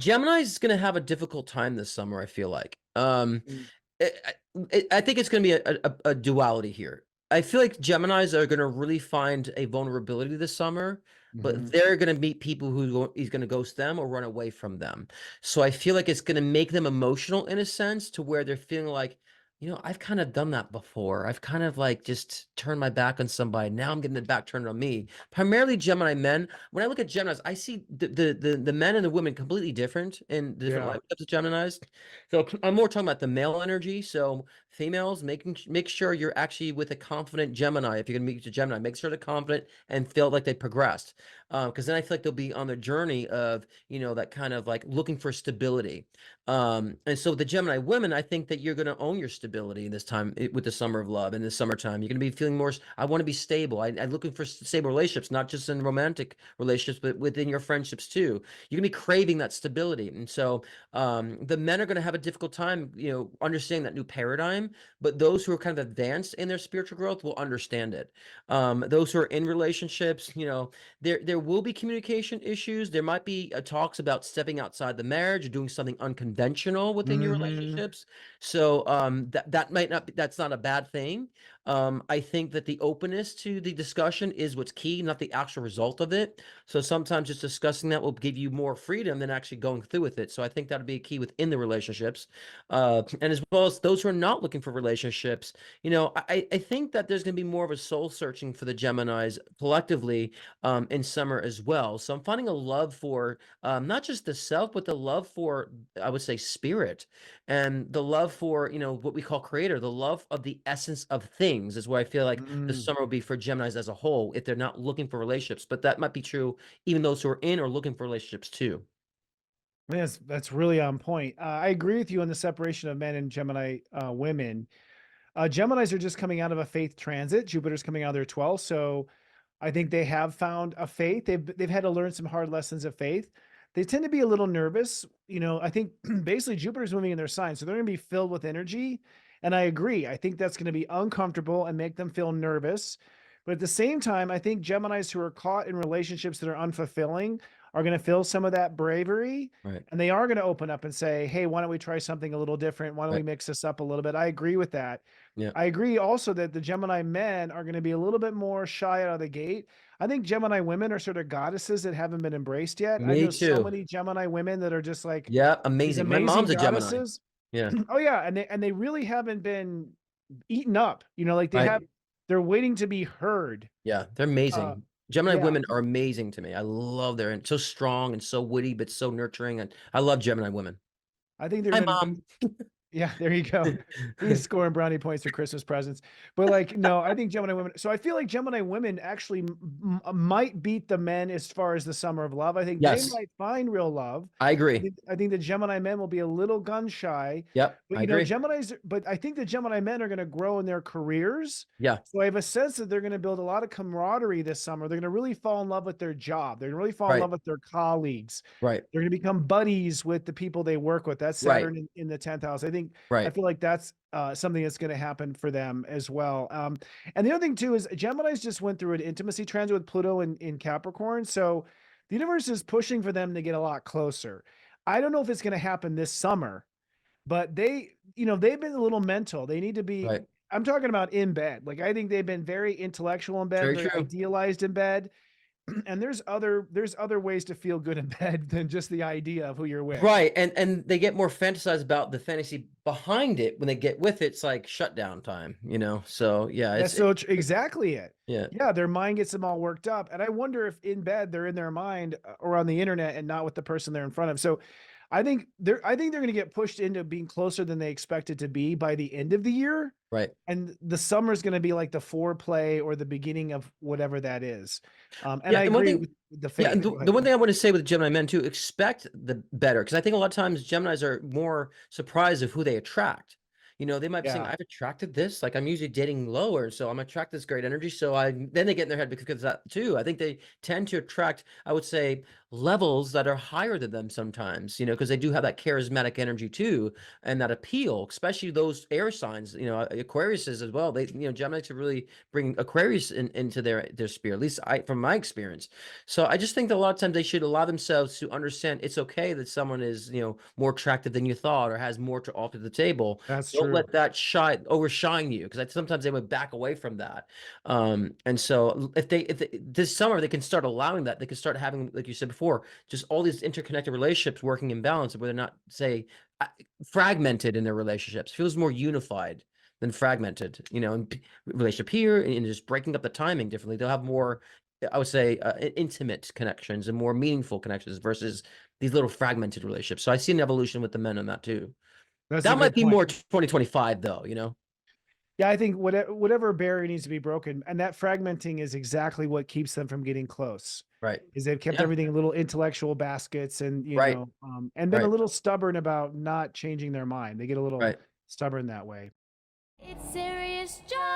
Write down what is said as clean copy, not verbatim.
Gemini's is gonna have a difficult time this summer, I feel like. Mm, I think it's gonna be a duality here. I feel like Geminis are gonna really find a vulnerability this summer, but mhm. they're gonna meet people he's gonna ghost them or run away from them. So I feel like it's gonna make them emotional in a sense to where they're feeling like, I've kind of done that before. I've kind of like just turned my back on somebody. Now I'm getting the back turned on me. Primarily Gemini men. When I look at Geminis, I see the men and the women completely different in the different Yeah. life types of Geminis. So I'm more talking about the male energy. So females, make sure you're actually with a confident Gemini. If you're gonna meet a Gemini, make sure they're confident and feel like they progressed. Because then I feel like they'll be on their journey of, that kind of like looking for stability. And so the Gemini women, I think that you're gonna own your stability this time with the summer of love and the summertime. You're gonna be feeling more. I want to be stable. I'm looking for stable relationships, not just in romantic relationships, but within your friendships too. You're gonna be craving that stability, and so the men are going to have a difficult time, understanding that new paradigm, but those who are kind of advanced in their spiritual growth will understand it. Those who are in relationships, there will be communication issues. There might be talks about stepping outside the marriage or doing something unconventional within your Mhm. relationships. So that might not be, that's not a bad thing. I think that the openness to the discussion is what's key, not the actual result of it. So sometimes just discussing that will give you more freedom than actually going through with it. So I think that'd be a key within the relationships. And as well as those who are not looking for relationships, I think that there's going to be more of a soul searching for the Geminis collectively in summer as well. So I'm finding a love for not just the self, but the love for, I would say, spirit and the love for, what we call creator, the love of the essence of things is where I feel like the Mm. summer will be for Geminis as a whole if they're not looking for relationships. But that might be true even those who are in or looking for relationships too. Man, that's really on point. I agree with you on the separation of men and Gemini women. Geminis are just coming out of a faith transit. Jupiter's coming out of their 12th, so I think they have found a faith. They've had to learn some hard lessons of faith. They tend to be a little nervous. I think basically Jupiter's moving in their sign, so they're going to be filled with energy. And I agree. I think that's going to be uncomfortable and make them feel nervous. But at the same time, I think Geminis who are caught in relationships that are unfulfilling are going to feel some of that bravery. Right. And they are going to open up and say, hey, why don't we try something a little different? Why don't we Right. mix this up a little bit? I agree with that. Yeah. I agree also that the Gemini men are going to be a little bit more shy out of the gate. I think Gemini women are sort of goddesses that haven't been embraced yet. I Me know so too. many Gemini women that are just like Yeah. these Amazing. My amazing mom's a Gemini. goddesses. Yeah. Oh yeah, and they really haven't been eaten up. Like Right. they're waiting to be heard. Yeah. They're Uh amazing. Gemini yeah, women are amazing to me. I love their and so strong and so witty, but so nurturing. And I love Gemini women. I think they're Hi, going to mom. Yeah, there you go. He's scoring brownie points for Christmas presents. But like, no, I think Gemini women. So I feel like Gemini women actually might beat the men as far as the summer of love. I think they Yes, might find real love. I I agree. think, I think the Gemini men will be a little gun shy, Yep, but I agree. But I think the Gemini men are going to grow in their careers. Yeah, So I have a sense that they're going to build a lot of camaraderie this summer. They're going to really fall in love with their job. They're going to really fall in right, love with their colleagues. right, They're going to become buddies with the people they work with. That's right, Saturn in the 10th house. I right. feel like that's something that's going to happen for them as well. And the other thing too is Gemini's just went through an intimacy transit with Pluto in Capricorn, so the universe is pushing for them to get a lot closer. I don't know if it's going to happen this summer, but they've been a little mental. They need to be. Right. I'm talking about in bed. Like I think they've been very intellectual in bed, Very very true. idealized in bed, and there's other ways to feel good in bed than just the idea of who you're with. Right, and they get more fantasized about the fantasy behind it when they get with it, it's like shutdown time, So, yeah, That's exactly it. yeah, Yeah, their mind gets them all worked up, and I wonder if in bed they're in their mind or on the internet and not with the person they're in front of. So, I think they're going to get pushed into being closer than they expected to be by the end of the year, right. and the summer's going to be like the foreplay or the beginning of whatever that is. And Yeah, I and one agree thing with the yeah, and faith. Go the ahead. one thing I wanna say with the Gemini men too, expect the better, because I think a lot of times Geminis are more surprised of who they attract. They might be saying, Yeah. "I've attracted this, like, I'm usually dating lower, so I'm attract this great energy," so I then they get in their head because of that too. I think they tend to attract, I would say, levels that are higher than them sometimes, because they do have that charismatic energy too, and that appeal, especially those air signs, Aquarius is as well. Gemini to really bring Aquarius into their spirit, at least from my experience. So I just think that a lot of times they should allow themselves to understand it's okay that someone is, more attractive than you thought or has more to offer the table. That's Don't true. let that overshine you, because sometimes they would back away from that. And so if this summer they can start allowing that, they can start having, like you said before, just all these interconnected relationships working in balance, where they're not, say, fragmented in their relationships. Feels more unified than fragmented, and relationship here, and just breaking up the timing differently. They'll have more, I would say, intimate connections and more meaningful connections versus these little fragmented relationships. So I see an evolution with the men on that too. That's a That might good be point. more 2025 though, Yeah, I think whatever barrier needs to be broken, and that fragmenting is exactly what keeps them from getting close. Right. Is they've kept Yeah. everything in little intellectual baskets, and Right. and been a Right. little stubborn about not changing their mind. They get a little Right. stubborn that way. It's serious, Joe.